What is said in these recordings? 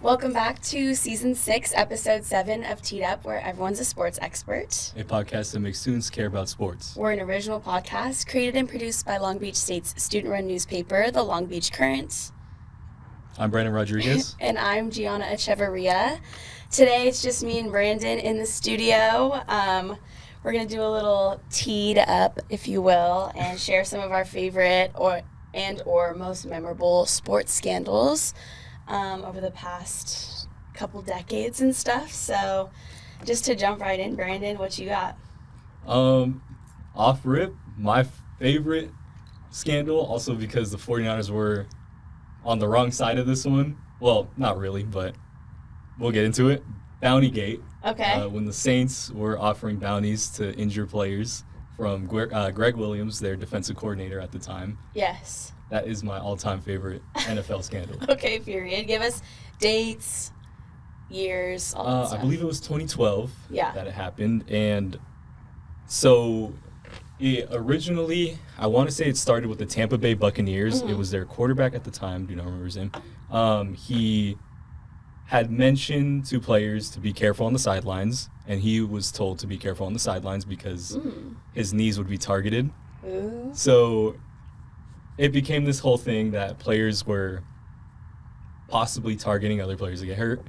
Welcome back to Season 6, Episode 7 of Teed Up, where everyone's a sports expert. A podcast that makes students care about sports. We're an original podcast created and produced by Long Beach State's student-run newspaper, the Long Beach Current. I'm Brandon Rodriguez. And I'm Gianna Echeverria. Today it's just me and Brandon in the studio. We're going to do a little teed up, if you will, and share some of our favorite or most memorable sports scandals over the past couple decades and stuff. So just to jump right in, Brandon, what you got? Off rip, my favorite scandal, also because the 49ers were on the wrong side of this one. Well, not really, but we'll get into it. Bountygate. Okay. When the Saints were offering bounties to injured players from Greg Williams, their defensive coordinator at the time. Yes. That is my all-time favorite NFL scandal. Okay, period. Give us dates, years, all that stuff. I believe it was 2012 that it happened. And so originally, I want to say it started with the Tampa Bay Buccaneers. Mm-hmm. It was their quarterback at the time. Do not remember his name. He had mentioned to players to be careful on the sidelines, and he was told to be careful on the sidelines because his knees would be targeted. Ooh. So it became this whole thing that players were possibly targeting other players to get hurt.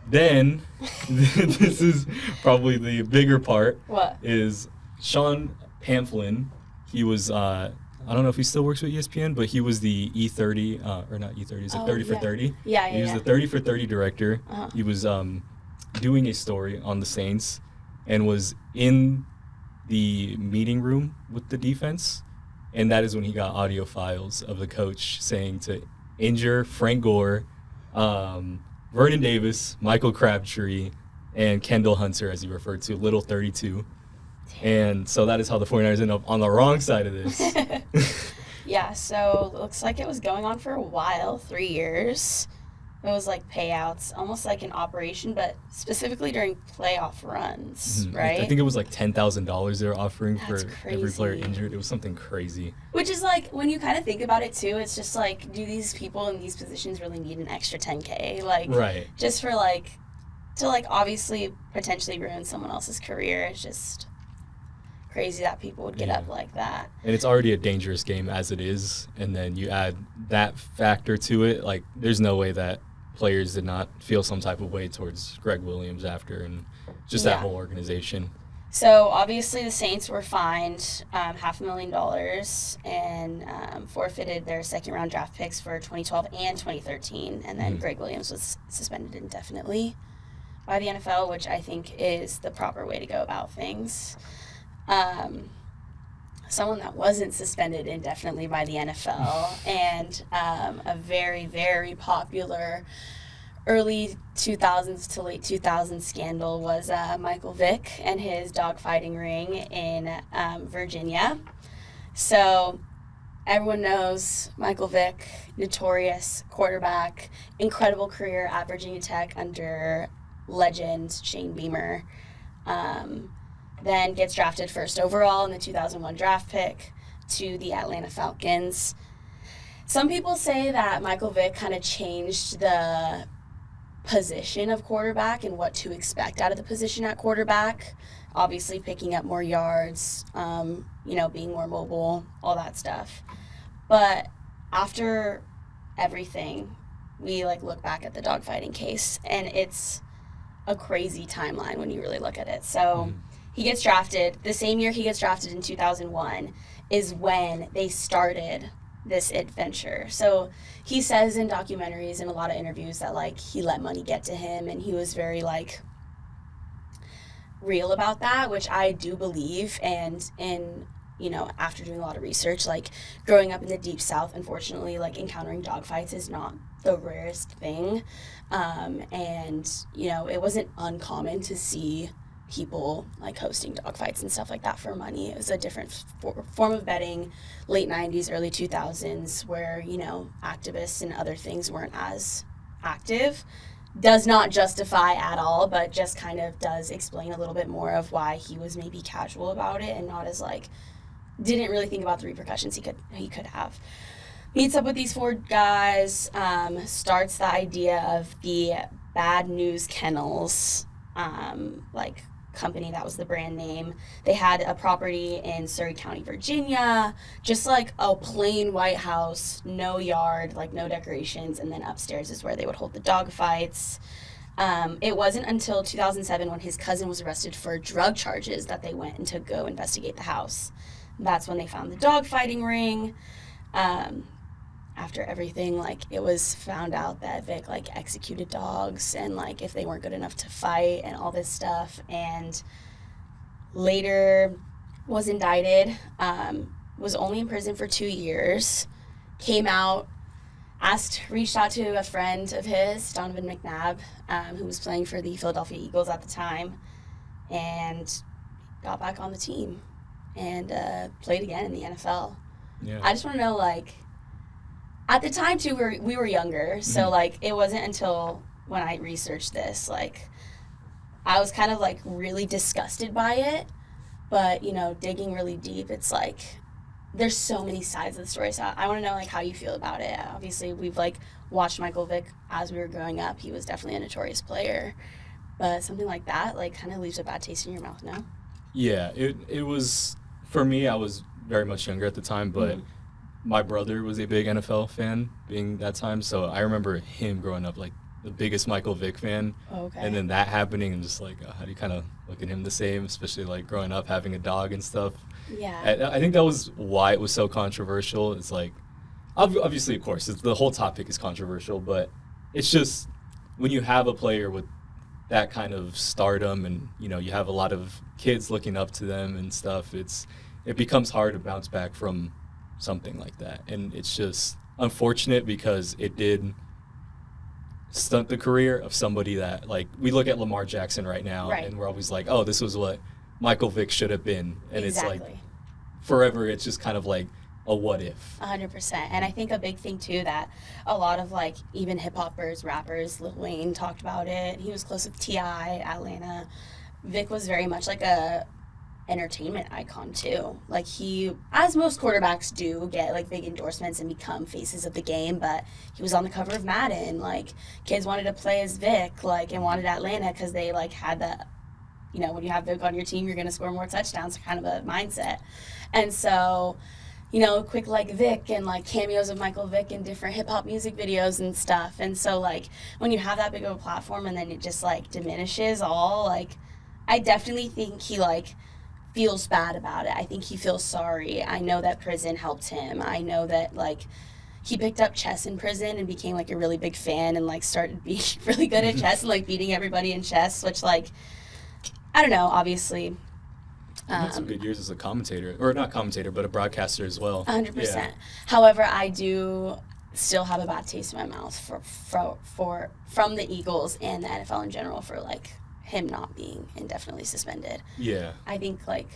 Then, this is probably the bigger part. What? Is Sean Pamphilin. He was, I don't know if he still works with ESPN, but he was the E30, or not E30, is it 30 for 30? Yeah. He was the 30 for 30 director. Uh-huh. He was doing a story on the Saints and was in the meeting room with the defense. And that is when he got audio files of the coach saying to injure Frank Gore, Vernon Davis, Michael Crabtree, and Kendall Hunter, as he referred to, Little 32. And so that is how the 49ers end up on the wrong side of this. Yeah, so it looks like it was going on for a while, 3 years. It was like payouts, almost like an operation, but specifically during playoff runs, right? I think it was like $10,000 they were offering That's for every player crazy. injured. It was something crazy. Which is like, when you kind of think about it too, it's just like, do these people in these positions really need an extra $10K? Like, Right. just for like, to like obviously potentially ruin someone else's career. It's just crazy that people would get up like that. And it's already a dangerous game as it is. And then you add that factor to it. Like, there's no way that players did not feel some type of way towards Greg Williams after, and just that whole organization. So obviously the Saints were fined $500,000 and forfeited their second-round draft picks for 2012 and 2013, and then Greg Williams was suspended indefinitely by the NFL, which I think is the proper way to go about things. Someone that wasn't suspended indefinitely by the NFL and a very, very popular early 2000s to late 2000s scandal was Michael Vick and his dogfighting ring in Virginia. So everyone knows Michael Vick, notorious quarterback, incredible career, averaging a tech under legend Shane Beamer. Then gets drafted first overall in the 2001 draft pick to the Atlanta Falcons. Some people say that Michael Vick kind of changed the position of quarterback and what to expect out of the position at quarterback. Obviously picking up more yards, being more mobile, all that stuff. But after everything, we look back at the dogfighting case, and it's a crazy timeline when you really look at it. So he gets drafted. The same year he gets drafted in 2001 is when they started this adventure. So he says in documentaries and a lot of interviews that he let money get to him, and he was very real about that, which I do believe. And after doing a lot of research, growing up in the Deep South, unfortunately, encountering dogfights is not the rarest thing. And it wasn't uncommon to see people hosting dogfights and stuff like that for money. It was a different form of betting, late 90s, early 2000s, where, activists and other things weren't as active. Does not justify at all, but just kind of does explain a little bit more of why he was maybe casual about it and not as didn't really think about the repercussions he could have. Meets up with these 4 guys, starts the idea of the Bad News Kennels, company. That was the brand name. They had a property in Surrey County, Virginia, just like a plain white house, no yard, like no decorations, and then upstairs is where they would hold the dog fights. It wasn't until 2007 when his cousin was arrested for drug charges that they went and to go investigate the house. That's when they found the dog fighting ring. After everything, like, it was found out that Vic, like, executed dogs and, like, if they weren't good enough to fight and all this stuff, and later was indicted, was only in prison for 2 years, came out, reached out to a friend of his, Donovan McNabb, who was playing for the Philadelphia Eagles at the time, and got back on the team and played again in the NFL. Yeah. I just want to know, like, at the time, too, we were younger, so, like, it wasn't until when I researched this, like, I was kind of, like, really disgusted by it, but, you know, digging really deep, it's, like, there's so many sides of the story, so I want to know, like, how you feel about it. Obviously, we've, like, watched Michael Vick as we were growing up. He was definitely a notorious player, but something like that, like, kind of leaves a bad taste in your mouth, no? Yeah, it was, for me, I was very much younger at the time, but my brother was a big NFL fan being that time, so I remember him growing up like the biggest Michael Vick fan. Okay. And then that happening and just like, how do you kind of look at him the same, especially like growing up having a dog and stuff. Yeah. I think that was why it was so controversial. It's like, obviously, of course, the whole topic is controversial, but it's just when you have a player with that kind of stardom and, you know, you have a lot of kids looking up to them and stuff, it becomes hard to bounce back from something like that. And it's just unfortunate because it did stunt the career of somebody that, like, we look at Lamar Jackson right now, right, and we're always like, oh, this was what Michael Vick should have been. And exactly. It's like forever it's just kind of like a what if. 100%. And I think a big thing too that a lot of, like, even hip hoppers, rappers, Lil Wayne talked about it. He was close with T.I., Atlanta. Vic was very much like a entertainment icon too. Like, he, as most quarterbacks do, get like big endorsements and become faces of the game, but he was on the cover of Madden. Like, kids wanted to play as Vic, like, and wanted Atlanta because they, like, had that, you know, when you have Vic on your team, you're going to score more touchdowns, kind of a mindset. And so, you know, quick like Vic and like cameos of Michael Vick in different hip hop music videos and stuff. And so, like, when you have that big of a platform and then it just like diminishes all, like, I definitely think he, like, feels bad about it. I think he feels sorry. I know that prison helped him. I know that, like, he picked up chess in prison and became, like, a really big fan and, like, started being really good at chess and, like, beating everybody in chess, which, like, I don't know, obviously. He had some good years as a commentator, or not commentator, but a broadcaster as well. 100%. Yeah. However, I do still have a bad taste in my mouth from the Eagles and the NFL in general for, like, him not being indefinitely suspended. Yeah. I think, like,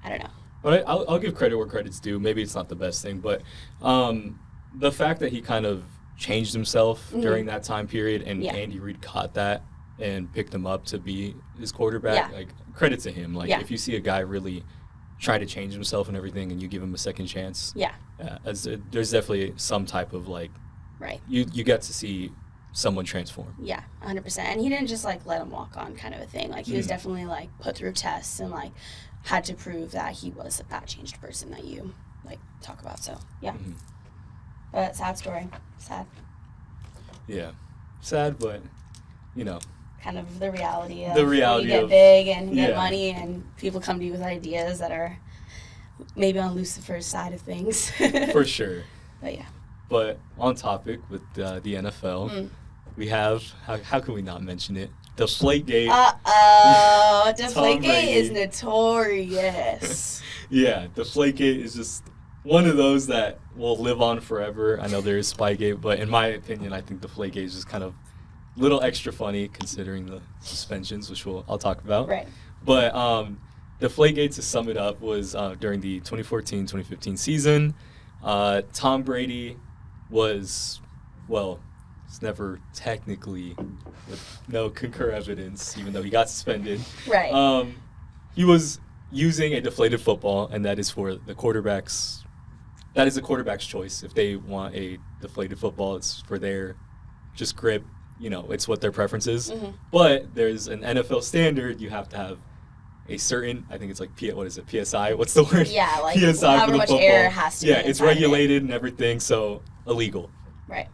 I don't know. But I'll give credit where credit's due. Maybe it's not the best thing, but the fact that he kind of changed himself during that time period and Andy Reid caught that and picked him up to be his quarterback, like, credit to him. Like, if you see a guy really try to change himself and everything and you give him a second chance, there's definitely some type of, like, you get to see someone transform. Yeah, 100%. And he didn't just, like, let him walk on kind of a thing. Like, he was definitely, like, put through tests and, like, had to prove that he was that changed person that you, like, talk about. So, yeah. But sad story. Sad. Yeah. Sad, but, you know. Kind of the reality of you get big and get money and people come to you with ideas that are maybe on Lucifer's side of things. For sure. But, yeah. But on topic with the NFL, we have, how can we not mention it? Deflategate. Deflategate is notorious. Yeah, Deflategate is just one of those that will live on forever. I know there is Spygate, but in my opinion, I think Deflategate is just kind of a little extra funny considering the suspensions, which I'll talk about. Right. But Deflategate, to sum it up, was during the 2014-2015 season. Tom Brady was, well, it's never technically with no concur evidence, even though he got suspended. Right. He was using a deflated football, and that is for the quarterback's that is a quarterback's choice. If they want a deflated football, it's for their just grip. It's what their preference is. Mm-hmm. But there's an NFL standard. You have to have a certain, I think it's like, what is it, PSI? What's the word? Yeah, like PSI however for the much football. air has to be it's inside regulated and everything, so illegal. Right.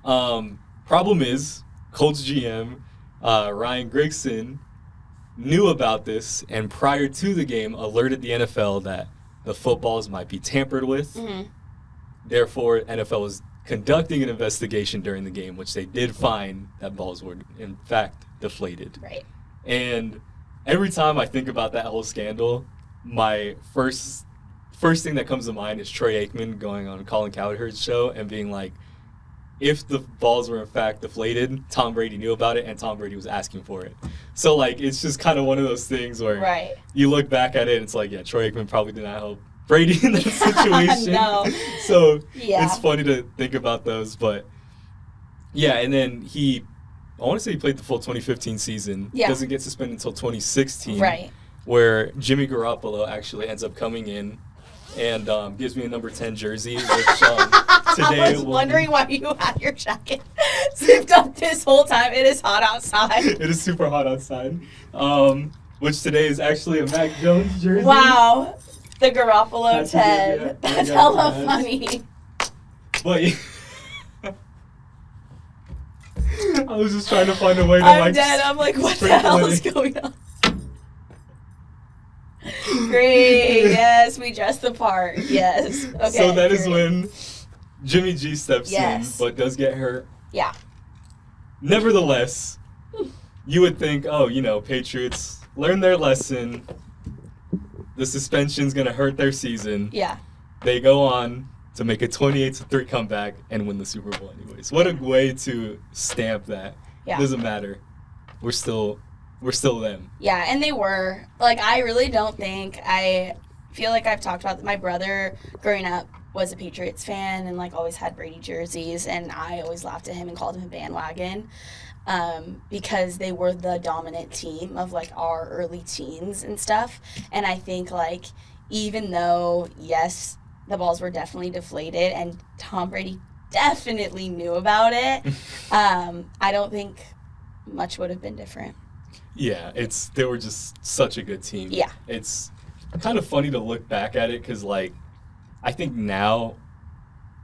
Problem is, Colts GM Ryan Grigson knew about this, and prior to the game alerted the NFL that the footballs might be tampered with. Mm-hmm. Therefore, NFL was conducting an investigation during the game, which they did find that balls were in fact deflated. Right. And every time I think about that whole scandal, my first thing that comes to mind is Troy Aikman going on Colin Cowherd's show and being like, if the balls were in fact deflated, Tom Brady knew about it and Tom Brady was asking for it. So like, it's just kind of one of those things where you look back at it and it's like, yeah, Troy Aikman probably did not help Brady in that situation. No. So it's funny to think about those, but yeah, and then I want to say he played the full 2015 season. Yeah. Doesn't get suspended until 2016. Right. Where Jimmy Garoppolo actually ends up coming in and gives me a number 10 jersey, which today I was wondering why you had your jacket zipped up this whole time. It is hot outside. It is super hot outside. Which today is actually a Mac Jones jersey. Wow. The Garoppolo 10. Yeah, That's hella funny. But I was just trying to find a way to I'm dead. I'm like, what the hell is going on? Great. Yes, we dressed the part. Yes. Okay. So that is when Jimmy G steps in, Yes. but does get hurt. Yeah. Nevertheless, you would think, Patriots learn their lesson. The suspension's going to hurt their season. Yeah. They go on to make a 28-3 comeback and win the Super Bowl anyways. What a way to stamp that. Yeah. Doesn't matter. We're still them. Yeah, and they were. Like, I really don't think, I feel like I've talked about my brother growing up was a Patriots fan and, like, always had Brady jerseys, and I always laughed at him and called him a bandwagon because they were the dominant team of, like, our early teens and stuff. And I think, like, even though, yes, the balls were definitely deflated and Tom Brady definitely knew about it, I don't think much would have been different. Yeah, they were just such a good team. Yeah. It's kind of funny to look back at it because, like, I think now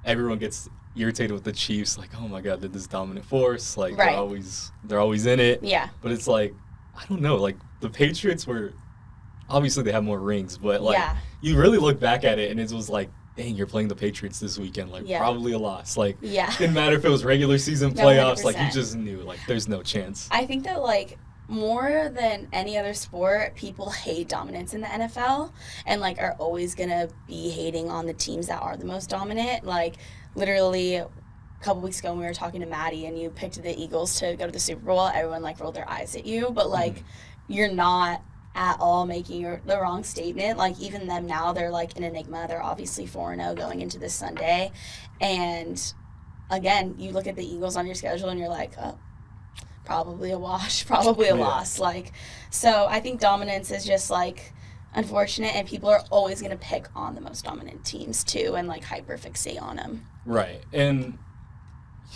everyone gets irritated with the Chiefs, like, oh my God, they're this dominant force, like they're always in it. Yeah. But it's like, I don't know, like the Patriots were obviously they have more rings, but like you really look back at it and it was like, dang, you're playing the Patriots this weekend, like probably a loss. Like didn't matter if it was regular season playoffs, 100%. like you just knew like there's no chance. I think that like more than any other sport, people hate dominance in the NFL and like are always gonna be hating on the teams that are the most dominant. Like literally a couple weeks ago when we were talking to Maddie and you picked the Eagles to go to the Super Bowl, everyone like rolled their eyes at you, but like you're not at all making the wrong statement. Like even them now, they're like an enigma. They're obviously 4-0 going into this Sunday, and again, you look at the Eagles on your schedule and you're like, oh, probably a wash, probably a loss. Like, so I think dominance is just like unfortunate, and people are always going to pick on the most dominant teams too and like hyper fixate on them. Right. And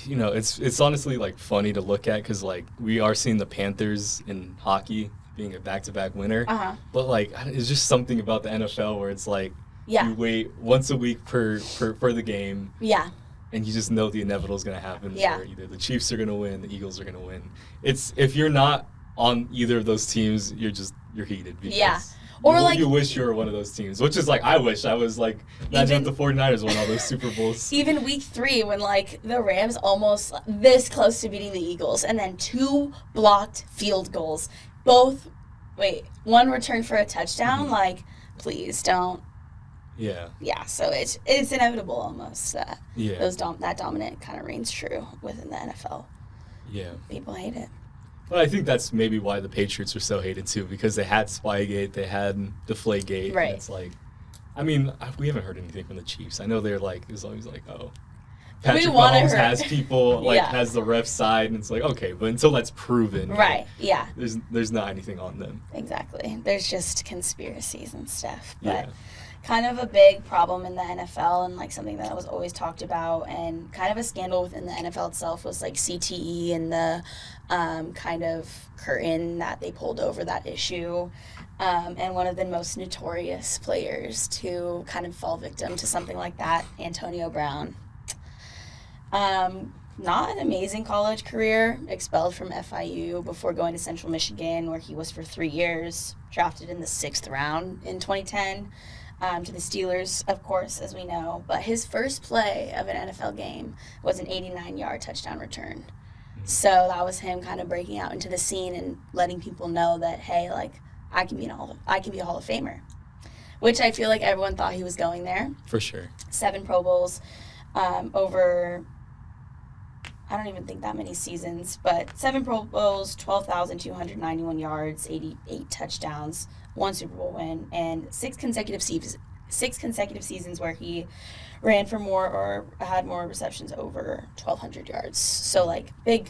you know, it's honestly like funny to look at because like we are seeing the Panthers in hockey being a back-to-back winner, but like it's just something about the NFL where it's like you wait once a week for the game. Yeah. And you just know the inevitable is going to happen. Yeah. Where either the Chiefs are going to win, the Eagles are going to win. It's if you're not on either of those teams, you're heated. Because or like you wish you were one of those teams, which is like I wish I was like imagine if the 49ers won all those Super Bowls. Even week 3 when like the Rams almost this close to beating the Eagles and then 2 blocked field goals. One returned for a touchdown. Like, please don't. Yeah. Yeah. So it's inevitable almost that that dominant kind of reigns true within the NFL. Yeah. People hate it. But I think that's maybe why the Patriots are so hated too, because they had Spygate, they had Deflategate. Right. And it's like, I mean, we haven't heard anything from the Chiefs. I know they're like, it's always like, oh, Patrick Mahomes has people, like, has the ref side, and it's like, okay, but until that's proven, right? Like, there's not anything on them. Exactly. There's just conspiracies and stuff. But kind of a big problem in the NFL, and like something that was always talked about, and kind of a scandal within the NFL itself was like CTE and the kind of curtain that they pulled over that issue. And one of the most notorious players to kind of fall victim to something like that, Antonio Brown. Not an amazing college career, expelled from FIU before going to Central Michigan, where he was for 3 years, drafted in the 6th round in 2010 to the Steelers, of course, as we know. But his first play of an NFL game was an 89-yard touchdown return. So that was him kind of breaking out into the scene and letting people know that, hey, like, I can be a Hall of Famer, which I feel like everyone thought he was going there. For sure. 7 Pro Bowls, over, I don't even think that many seasons, but 7 Pro Bowls, 12,291 yards, 88 touchdowns, 1 Super Bowl win, and 6 consecutive seasons where he ran for more or had more receptions over 1,200 yards. So, like, big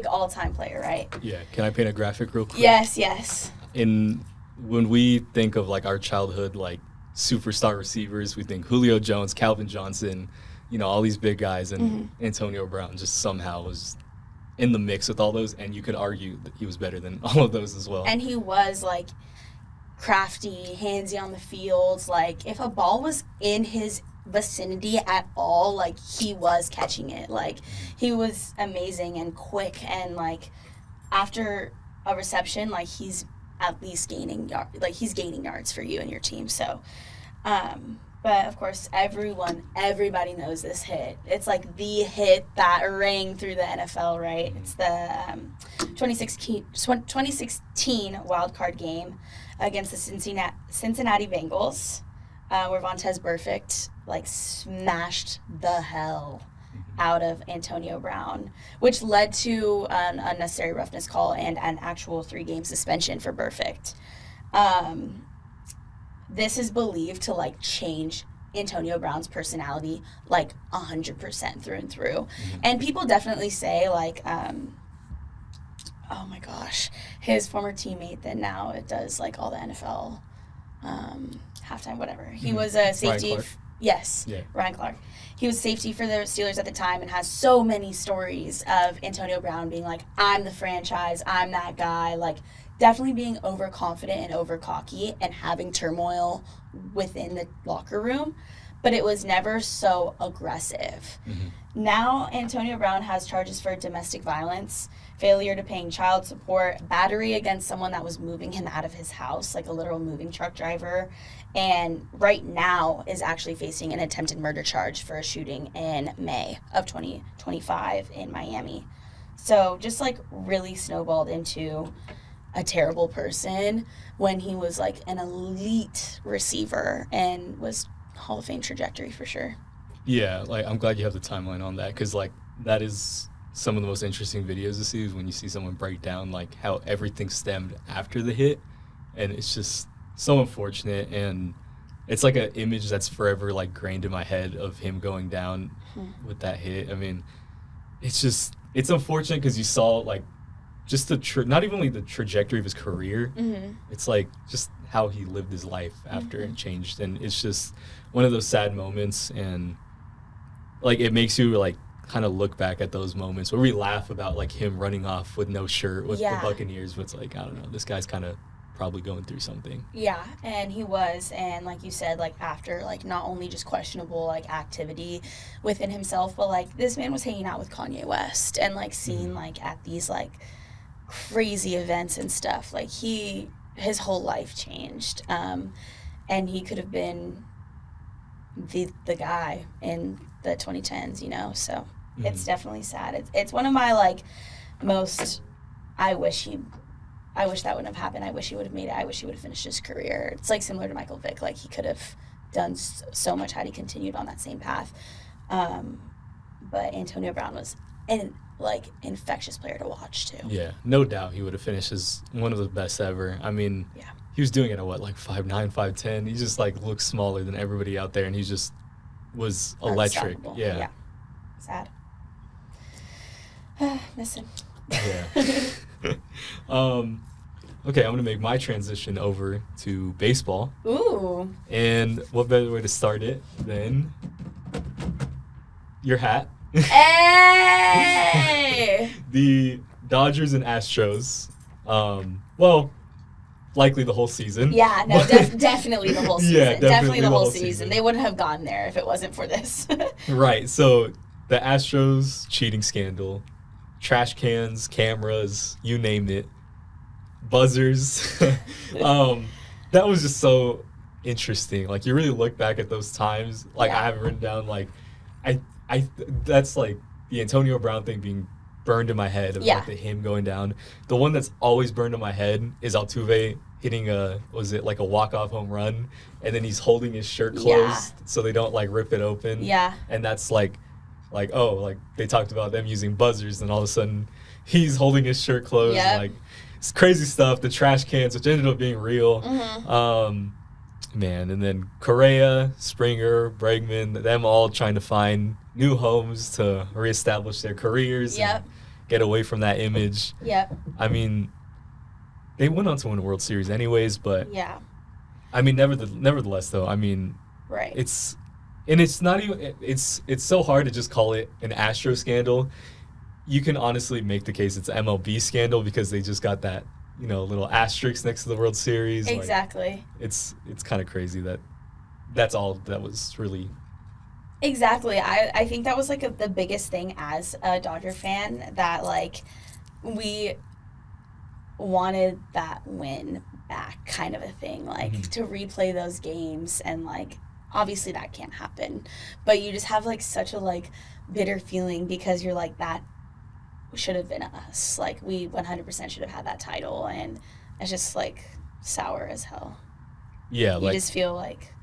all-time player, right? Yeah. Can I paint a graphic real quick? Yes. When we think of like our childhood like superstar receivers, we think Julio Jones, Calvin Johnson, all these big guys, and Antonio Brown just somehow was in the mix with all those, and you could argue that he was better than all of those as well. And he was like crafty, handsy on the field. Like, if a ball was in his vicinity at all, like, he was catching it. Like, he was amazing and quick, and like after a reception, like, he's at least gaining yards for you and your team. So but of course everybody knows this hit. It's like the hit that rang through the NFL, right? It's the 2016 wild card game against the Cincinnati Bengals, where Vontaze Burfict like smashed the hell out of Antonio Brown, which led to an unnecessary roughness call and an actual 3-game suspension for Burfict. This is believed to like change Antonio Brown's personality like 100% through and through. And people definitely say like, oh my gosh, his former teammate that now it does like all the NFL halftime, whatever. He was a safety. Yes, yeah. Ryan Clark. He was safety for the Steelers at the time and has so many stories of Antonio Brown being like, I'm the franchise, I'm that guy, like definitely being overconfident and over cocky and having turmoil within the locker room, but it was never so aggressive. Now Antonio Brown has charges for domestic violence, failure to paying child support, battery against someone that was moving him out of his house, like a literal moving truck driver, and right now is actually facing an attempted murder charge for a shooting in May of 2025 in Miami. So just like really snowballed into a terrible person when he was like an elite receiver and was Hall of Fame trajectory for sure. Yeah, like I'm glad you have the timeline on that, because like that is some of the most interesting videos to see, is when you see someone break down like how everything stemmed after the hit, and it's just so unfortunate, and it's like an image that's forever like grained in my head of him going down with that hit. I mean, it's unfortunate because you saw like just not even only the trajectory of his career, it's like just how he lived his life after it changed, and it's just one of those sad moments, and like it makes you like kind of look back at those moments where we laugh about like him running off with no shirt with the Buccaneers, but it's like, I don't know, this guy's kind of probably going through something. Yeah, and he was, and like you said, like after like not only just questionable like activity within himself, but like this man was hanging out with Kanye West and like seen like at these like crazy events and stuff, like his whole life changed, and he could have been the guy in the 2010s, so it's definitely sad. It's one of my like most, I wish that wouldn't have happened. I wish he would have made it. I wish he would have finished his career. It's like similar to Michael Vick. Like he could have done so much had he continued on that same path. But Antonio Brown was an infectious player to watch too. Yeah, no doubt he would have finished as one of the best ever. I mean, he was doing it at what, like 5'9", 5'10". He just like looked smaller than everybody out there, and he just was electric. Yeah. Sad. Miss him. Yeah. Okay, I'm going to make my transition over to baseball. Ooh. And what better way to start it than your hat? Hey! The Dodgers and Astros. Well, likely the whole season. Yeah, no, definitely the whole season. Yeah, definitely the whole season. They wouldn't have gone there if it wasn't for this. Right. So the Astros cheating scandal, trash cans, cameras, you name it, buzzers. That was just so interesting. Like, you really look back at those times. Like, I have it written down. Like, I that's like the Antonio Brown thing being burned in my head of like the him going down. The one that's always burned in my head is Altuve hitting a walk-off home run, and then he's holding his shirt closed so they don't like rip it open. Yeah. And that's like they talked about them using buzzers, and all of a sudden he's holding his shirt closed. Yep. Like, it's crazy stuff. The trash cans, which ended up being real. Mm-hmm. Man, and then Correa, Springer, Bregman, them all trying to find new homes to reestablish their careers and get away from that image. Yep. I mean, they went on to win a World Series anyways, but I mean, nevertheless, though, I mean, right. It's not even, it's so hard to just call it an Astro scandal. You can honestly make the case it's an MLB scandal because they just got that, little asterisk next to the World Series. Exactly. Like, it's kind of crazy that's all that was really. Exactly. I think that was like the biggest thing as a Dodger fan, that like we wanted that win back, kind of a thing, like to replay those games, and like obviously that can't happen, but you just have like such a like bitter feeling because you're like, that should have been us. Like, we 100% should have had that title, and it's just like sour as hell. Yeah, you just feel like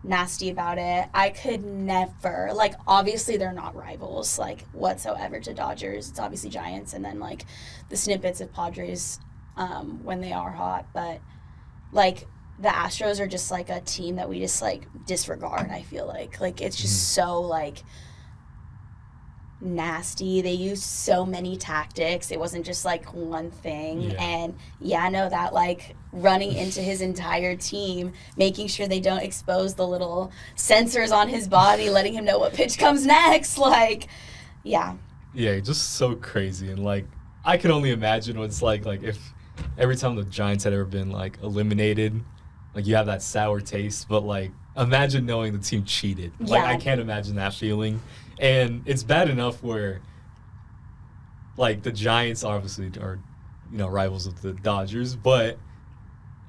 nasty about it. I could never, like, obviously they're not rivals like whatsoever to Dodgers. It's obviously Giants, and then like the snippets of Padres when they are hot, but like the Astros are just like a team that we just like disregard. I feel like it's just so like nasty. They used so many tactics. It wasn't just like one thing. And that like running into his entire team, making sure they don't expose the little sensors on his body, letting him know what pitch comes next. Like, just so crazy. And like, I can only imagine what it's like if every time the Giants had ever been like eliminated, like you have that sour taste, but like imagine knowing the team cheated. Like, I can't imagine that feeling. And it's bad enough where, like, the Giants obviously are, rivals of the Dodgers, but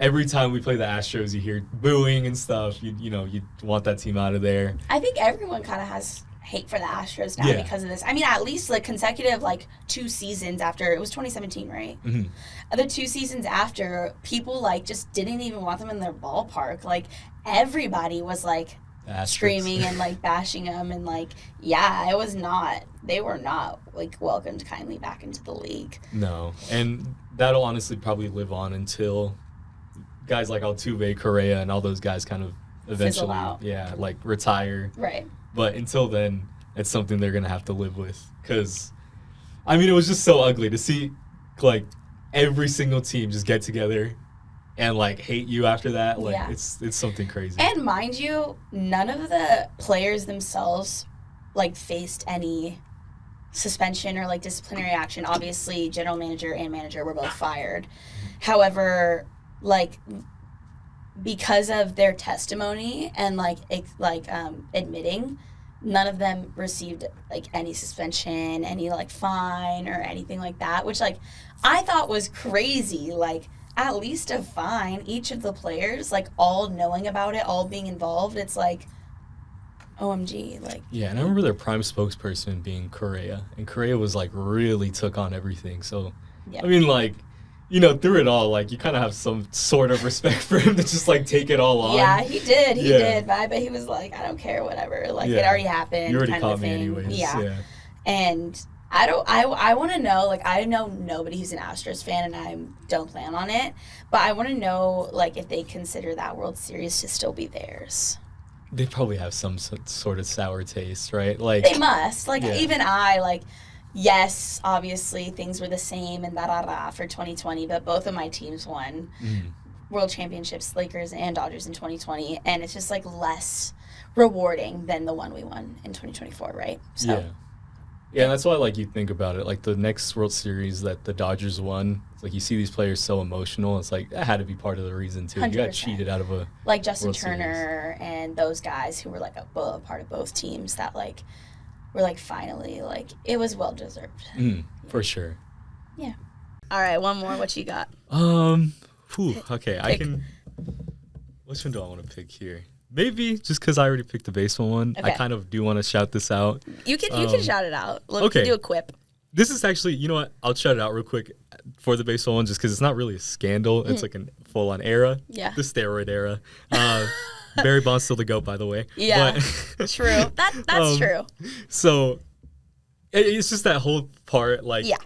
every time we play the Astros, you hear booing and stuff. You want that team out of there. I think everyone kind of has hate for the Astros now because of this. I mean, at least like consecutive 2 seasons after, it was 2017, right? Mm-hmm. The 2 seasons after, people like just didn't even want them in their ballpark. Like, everybody was like screaming and like bashing them, and like they were not like welcomed kindly back into the league. No, and that'll honestly probably live on until guys like Altuve, Correa, and all those guys kind of eventually retire. Right. But until then, it's something they're gonna have to live with, because I mean, it was just so ugly to see like every single team just get together and like hate you after that. Like, it's something crazy. And mind you, none of the players themselves like faced any suspension or like disciplinary action. Obviously, general manager and manager were both fired. However, like, because of their testimony and admitting, none of them received like any suspension, any like fine or anything like that, which like I thought was crazy. Like, at least a fine, each of the players, like, all knowing about it, all being involved. It's like, OMG, like. Yeah, and I remember their prime spokesperson being Correa, and Correa was like really took on everything. So, I mean, like, through it all, like, you kind of have some sort of respect for him to just like take it all on. Yeah, he did. He did. But I bet he was like, I don't care, whatever. Like, it already happened. You already caught me anyways. Yeah. And I want to know, like, I know nobody who's an Astros fan, and I don't plan on it, but I want to know, like, if they consider that World Series to still be theirs. They probably have some sort of sour taste, right? Like, they must. Like, even I, like, yes, obviously things were the same and for 2020, but both of my teams won world championships, Lakers and Dodgers in 2020, and it's just like less rewarding than the one we won in 2024, right? So yeah, and that's why like you think about it, like the next World Series that the Dodgers won, it's like you see these players so emotional. It's like that had to be part of the reason too. 100%. You got cheated out of a like Justin World Turner Series. and those guys who were like a part of both teams that like were like finally like it was well deserved. For sure. Yeah. All right, one more. What you got? Okay, I can. Which one do I want to pick here? Maybe just because I already picked the baseball one, Okay. I kind of do want to shout this out. You can shout it out. Okay. Do a quip. This is actually, you know what? I'll shout it out real quick for the baseball one, just because it's not really a scandal. It's like a full-on era. Yeah. The steroid era. Barry Bonds still the GOAT, by the way. Yeah. But, True. That's true. So it's just that whole part. Like, Yeah.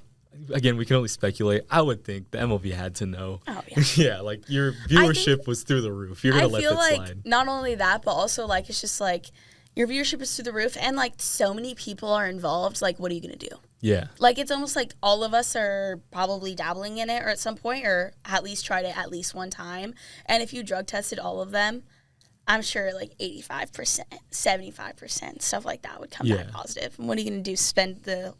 Again, we can only speculate. I would think the MLB had to know. Oh yeah. Yeah, like your viewership was through the roof. You're gonna let that like slide. not only that, but also like it's just like your viewership is through the roof, and like so many people are involved. Like, what are you gonna do? Yeah. Like it's almost like all of us are probably dabbling in it, or at some point, or at least tried it at least one time. And if you drug tested all of them, I'm sure like 85%, 75%, stuff like that would come back positive. And what are you gonna do? Spend the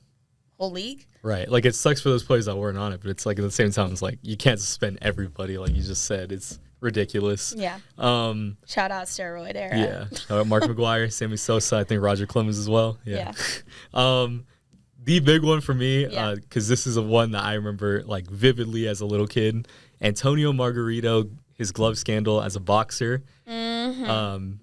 whole league? Right. Like, it sucks for those players that weren't on it, but it's like at the same time, it's like you can't suspend everybody, like you just said. It's ridiculous. Yeah. Shout out steroid era. Yeah. Mark McGwire, Sammy Sosa, I think Roger Clemens as well. Yeah. The big one for me, because this is a one that I remember like vividly as a little kid. Antonio Margarito, his glove scandal as a boxer,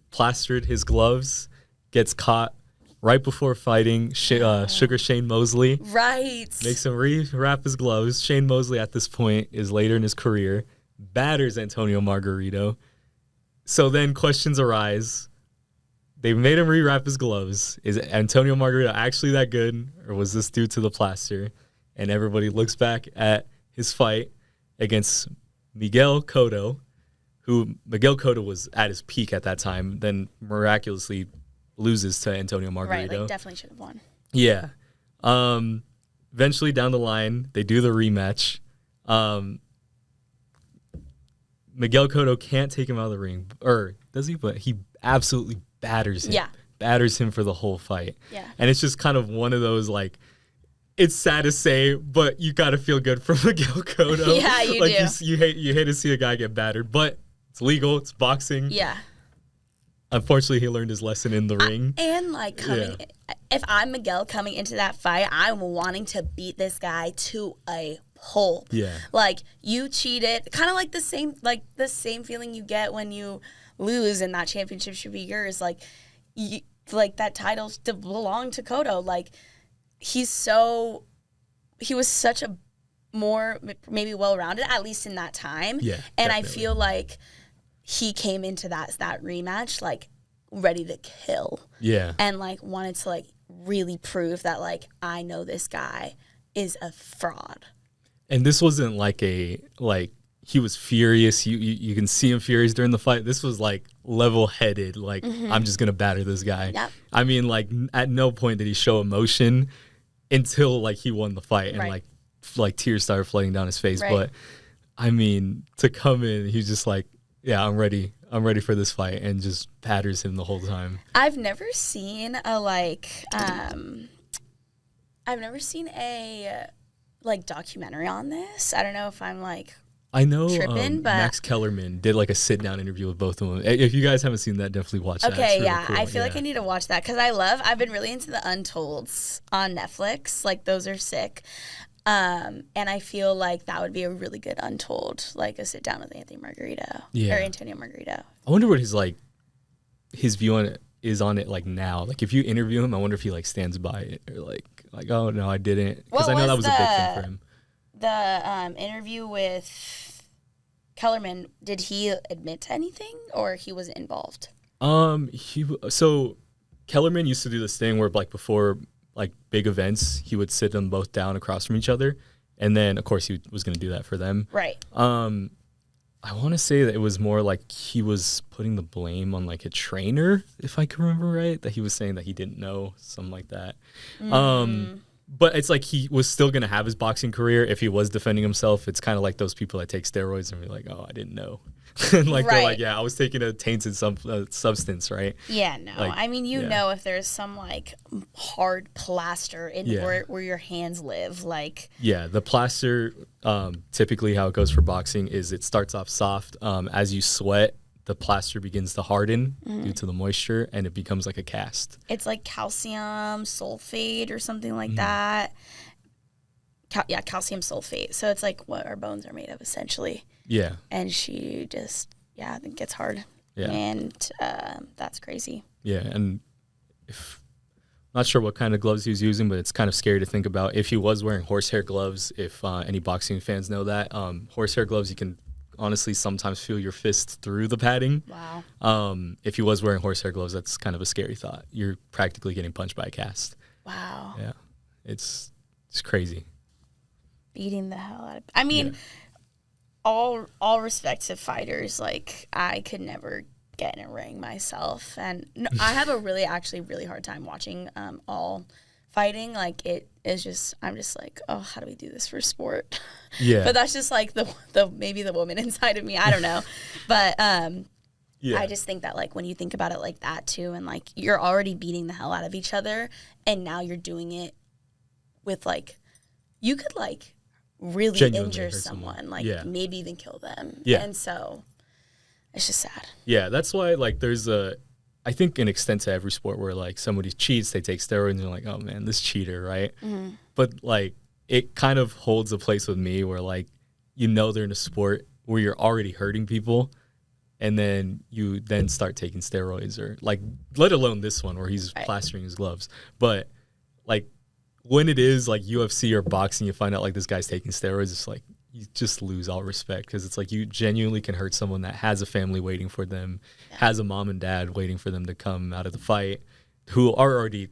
plastered his gloves, gets caught right before fighting Sugar Shane Mosley. Right. Makes him re-wrap his gloves. Shane Mosley at this point is later in his career, batters Antonio Margarito. So then questions arise. They made him re-wrap his gloves. Is Antonio Margarito actually that good, or was this due to the plaster? And everybody looks back at his fight against Miguel Cotto, who Miguel Cotto was at his peak at that time, then miraculously loses to Antonio Margarito. Right, like definitely should have won. Yeah. Eventually down the line, they do the rematch. Miguel Cotto can't take him out of the ring. Or does he? But he absolutely batters him. Yeah. Batters him for the whole fight. Yeah. And it's just kind of one of those, like, it's sad to say, but you got to feel good for Miguel Cotto. Yeah, you like, do. You hate to see a guy get battered, but it's legal. It's boxing. Yeah. Unfortunately, he learned his lesson in the ring. And like if I'm Miguel coming into that fight, I'm wanting to beat this guy to a pulp. Yeah. Like, you cheated, kind of like the same feeling you get when you lose and that championship should be yours. Like, that title belonged to Cotto. Like, he was such a more maybe well-rounded, at least in that time. Yeah. And definitely. I feel like he came into that rematch like ready to kill. Yeah. And like wanted to like really prove that like I know this guy is a fraud. And this wasn't like he was furious. You can see him furious during the fight. This was like level-headed. Like, I'm just gonna batter this guy. Yep. I mean, like, at no point did he show emotion until like he won the fight, and like tears started flooding down his face. Right. But I mean, to come in, he's just like, yeah, I'm ready for this fight, and just batters him the whole time. I've never seen a documentary on this. I don't know if I'm like I know tripping, but Max Kellerman did like a sit-down interview with both of them. If you guys haven't seen that, definitely watch that. okay, It's really yeah. cool. I feel like I need to watch that because I've been really into the Untolds on Netflix. Like, those are sick. And I feel like that would be a really good Untold, like a sit down with Antonio Margarito. I wonder what his view on it is on it like now. Like, if you interview him, I wonder if he like stands by it, or like oh no, I didn't, because I know that was a big thing for him. The interview with Kellerman, did he admit to anything, or he wasn't involved? So Kellerman used to do this thing where like before like big events, he would sit them both down across from each other, and then of course he was going to do that for them. Right. I want to say that it was more like he was putting the blame on like a trainer, if I can remember right, that he was saying that he didn't know, something like that. But it's like he was still going to have his boxing career if he was defending himself. It's kind of like those people that take steroids and be like, oh, I didn't know. And like they're like, yeah, I was taking a tainted substance, right? Yeah, no. Like, I mean, you know, if there's some like hard plaster in where your hands live, like. Yeah, the plaster, typically how it goes for boxing is it starts off soft. As you sweat, the plaster begins to harden due to the moisture, and it becomes like a cast. It's like calcium sulfate or something like that. Calcium sulfate. So it's like what our bones are made of, essentially. Yeah. And she just, it gets hard. Yeah. And that's crazy. Yeah, and not sure what kind of gloves he was using, but it's kind of scary to think about. If he was wearing horsehair gloves, if any boxing fans know that, horsehair gloves, you can honestly sometimes feel your fist through the padding. Wow. If he was wearing horsehair gloves, that's kind of a scary thought. You're practically getting punched by a cast. Wow. Yeah, it's crazy. Beating the hell out of. I mean, all respect to fighters. Like, I could never get in a ring myself, and I have a really hard time watching all fighting. Like, it is just, I'm just like, oh, how do we do this for sport? Yeah. But that's just like the maybe the woman inside of me. I don't know, but I just think that, like, when you think about it like that too, and like you're already beating the hell out of each other, and now you're doing it with, like, you could like really genuinely injure someone, like maybe even kill them. Yeah. And so it's just sad. Yeah, that's why, like, there's I think an extent to every sport where, like, somebody cheats, they take steroids, and you're like, oh man, this cheater, right? Mm-hmm. But like, it kind of holds a place with me where, like, you know, they're in a sport where you're already hurting people, and then you then start taking steroids, or like, let alone this one where he's plastering his gloves. But like, when it is like UFC or boxing, you find out like this guy's taking steroids, it's like you just lose all respect, because it's like you genuinely can hurt someone that has a family waiting for them, has a mom and dad waiting for them to come out of the fight, who are already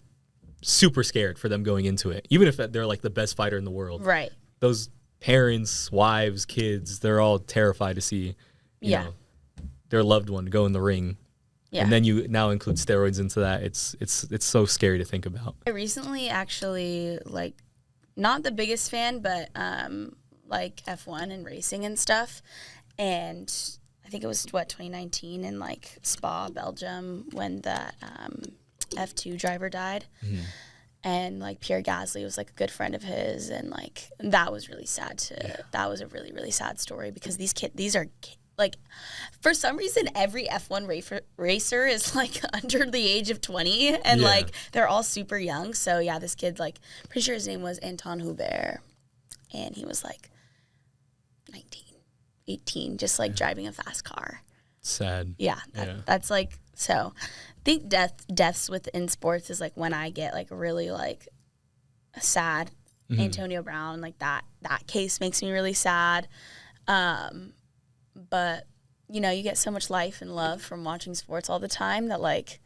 super scared for them going into it, even if they're like the best fighter in the world. Right. Those parents, wives, kids, they're all terrified to see, you know, their loved one go in the ring. Yeah. And then you now include steroids into that. It's so scary to think about. I recently actually, like, not the biggest fan, but like F1 and racing and stuff. And I think it was 2019 in like Spa, Belgium, when that F2 driver died. Mm-hmm. And like Pierre Gasly was like a good friend of his, and like that was really sad that was a really, really sad story, because these are like, for some reason, every F1 racer is, like, under the age of 20, and, like, they're all super young. So, yeah, this kid, like, pretty sure his name was Anton Hubert, and he was, like, 19, 18, just, like, driving a fast car. Sad. Yeah, that's, like, so I think deaths within sports is, like, when I get, like, really, like, sad. Mm-hmm. Antonio Brown, like, that case makes me really sad. But, you know, you get so much life and love from watching sports all the time that, like,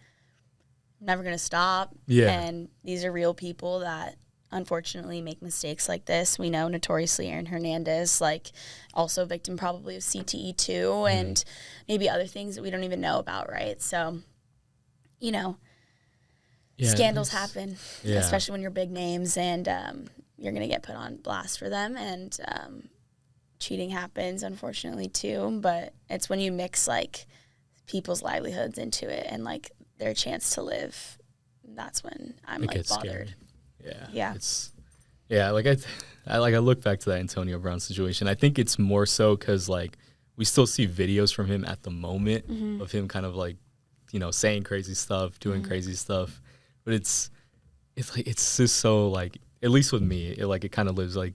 I'm never going to stop. Yeah. And these are real people that, unfortunately, make mistakes like this. We know notoriously Aaron Hernandez, like, also a victim probably of CTE too, and maybe other things that we don't even know about, right? So, you know, scandals happen, especially when you're big names, and you're going to get put on blast for them, and cheating happens, unfortunately, too, but it's when you mix, like, people's livelihoods into it and, like, their chance to live, that's when I'm, like, bothered. Scary. Yeah. Like, I look back to that Antonio Brown situation. I think it's more so because, like, we still see videos from him at the moment of him kind of, like, you know, saying crazy stuff, doing crazy stuff, but it's like, it's just so, like, at least with me, it kind of lives, like,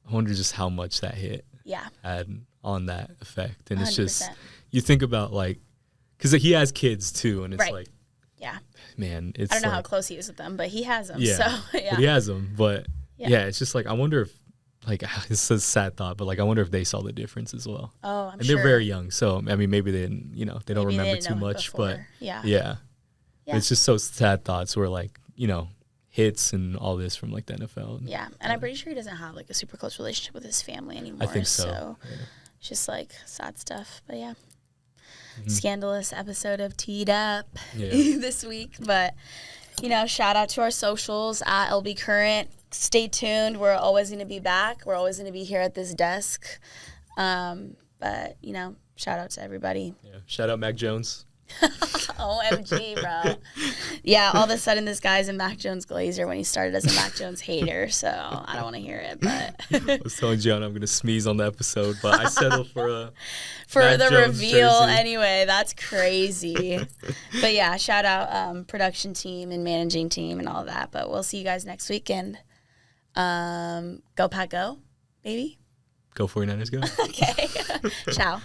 I wonder just how much that hit had on that effect. And 100%. It's just, you think about, like, because he has kids too, and it's like, man, it's, I don't know like, how close he is with them, but he has them. Yeah, so, but he has them. But it's just like, I wonder if, like, it's a sad thought, but like, I wonder if they saw the difference as well. Oh, I'm and they're very young, so I mean, maybe they didn't, you know, they don't remember too much, but it's just so sad thoughts where, like, you know, hits and all this from, like, the NFL. And I'm pretty sure he doesn't have, like, a super close relationship with his family anymore. I think so. It's just, like, sad stuff. But, scandalous episode of Teed Up this week. But, you know, shout out to our socials at LB Current, stay tuned. We're always going to be back. We're always going to be here at this desk. But, you know, shout out to everybody. Yeah. Shout out Mac Jones. OMG, bro. Yeah, all of a sudden this guy's a Mac Jones glazer when he started as a Mac Jones hater, so I don't want to hear it. But I was telling Gianna I'm going to sneeze on the episode, but I settled for a for Mac the Jones reveal jersey. anyway. That's crazy. But yeah, shout out production team and managing team and all that. But we'll see you guys next weekend. Go Pack Go, baby. Go 49ers, go. Okay. Ciao.